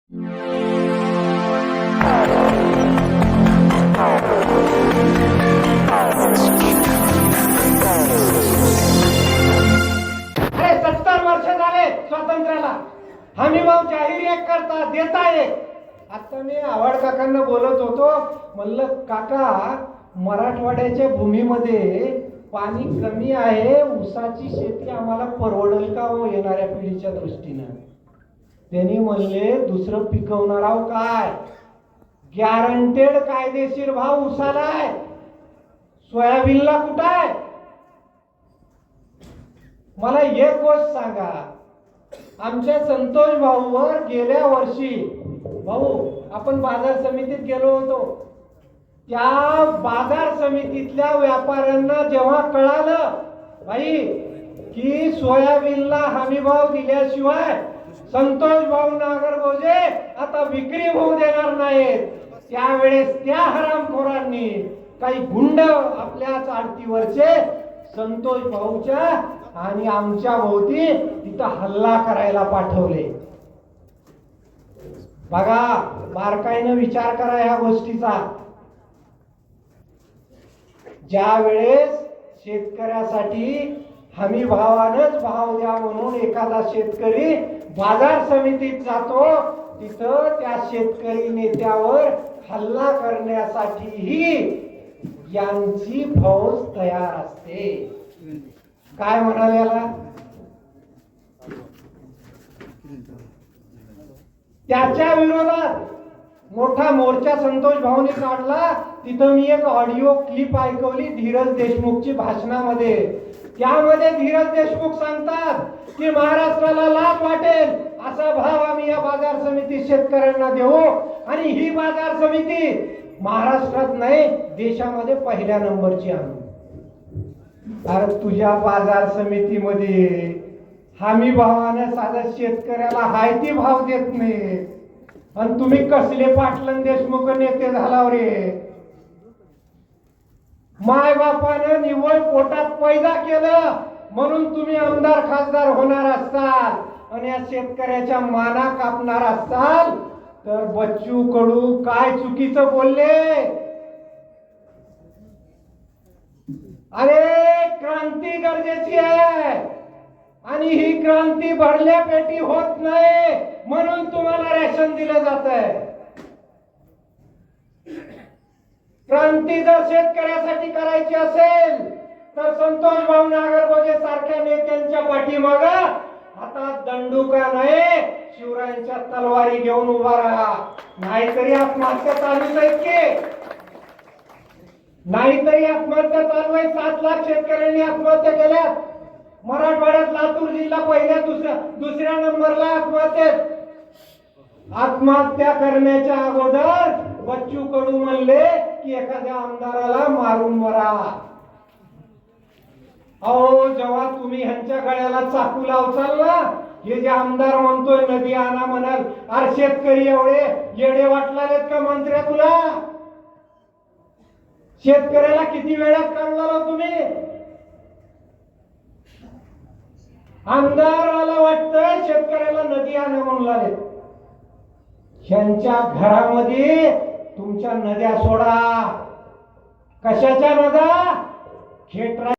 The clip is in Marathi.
अरे 70 वर्ष झाले स्वातंत्र्याला, हमी भाव जाहीर एक करता देता एक. आता मी आव्हाड काकांना बोलत होतो, म्हणलं काका मराठवाड्याच्या भूमीमध्ये पाणी कमी आहे, ऊसाची शेती आम्हाला परवडेल का हो येणाऱ्या पिढीच्या दृष्टीनं. त्यांनी म्हणले दुसरं पिकवणार आहो काय, गॅरंटेड कायदेशीर भाव ऊसाला आहे, सोयाबीनला कुठं आहे. मला एक गोष्ट सांगा, आमच्या संतोष भाऊवर गेल्या वर्षी, भाऊ आपण बाजार समितीत गेलो होतो, त्या बाजार समितीतल्या व्यापाऱ्यांना जेव्हा कळालं भाई की सोयाबीनला हमी भाव दिल्याशिवाय संतोष भाऊ नागरगोजे आता विक्री होऊ देणार नाहीत, त्यावेळेस त्या हरामखोरांनी काही गुंड आपल्याच आडतीवरचे संतोष भाऊच्या आणि आमच्या भोवती तिथं हल्ला करायला पाठवले. बघा बारकाईनं विचार करा ह्या गोष्टीचा. ज्या वेळेस शेतकऱ्यासाठी हमी भावानच भाव द्या म्हणून एखादा शेतकरी बाजार समितीत जातो, तिथं त्या शेतकरी नेत्यावर हल्ला करण्यासाठीही यांची फौज तयार असते. काय म्हणाले याला, त्याच्या विरोधात मोठा मोर्चा संतोष भाऊने काढला. तिथं मी एक ऑडिओ क्लिप ऐकवली धीरज देशमुखची भाषणामध्ये. त्यामध्ये धीरज देशमुख सांगतात की महाराष्ट्राला लाभ वाटेल असा भाव आम्ही या बाजार समिती शेतकऱ्यांना देऊ, आणि ही बाजार समिती महाराष्ट्रात नाही देशामध्ये पहिल्या नंबरची आणू. अरे तुझ्या बाजार समितीमध्ये हमी भावाने साधा शेतकऱ्याला हायती भाव देत नाही, आणि तुम्ही कसले पाटलन देशमुख नेते झाला रे. माय बापानं निव्वळ पोटात पैदा केलं म्हणून तुम्ही आमदार खासदार होणार असाल, आणि या शेतकऱ्याच्या माना कापणार असाल तर बच्चू कडू काय चुकीचं बोलले. अरे क्रांती गरजेची आहे, आणि ही क्रांती भरल्या पेटी होत नाही म्हणून तुम्हाला रेशन दिलं जात आहे. क्रांती जर शेतकऱ्यासाठी करायची असेल तर संतोष भाऊ नागरगोजे सारख्या नेत्यांच्या पाठीमाग हातात दंडुका नाही शिवरायांच्या तलवारी घेऊन उभा राहा. नाहीतरी आत्महत्या चालूच आहेत की, नाहीतरी आत्महत्या चालू आहे. 7 लाख शेतकऱ्यांनी आत्महत्या केल्या. मराठवाड्यात लातूर जिल्हा पहिल्या दुसऱ्या नंबरला आत्महत्येत. आत्महत्या करण्याच्या अगोदर बच्चू कडू म्हणले की एखाद्या आमदाराला मारून मरा. अहो जेव्हा तुम्ही ह्यांच्या गळ्याला चाकू लावचाल ना, हे जे आमदार म्हणतोय नदी आणा म्हणाल, अरे शेतकरी एवढे येडे वाटलालेत का मंत्र्या तुला? शेतकऱ्याला किती वेळात काढला तुम्ही? आमदाराला वाटतंय शेतकऱ्याला नदी आणा म्हणून लागले. ह्यांच्या घरामध्ये तुमच्या नद्या सोडा. कशाच्या नद्या? खेटरा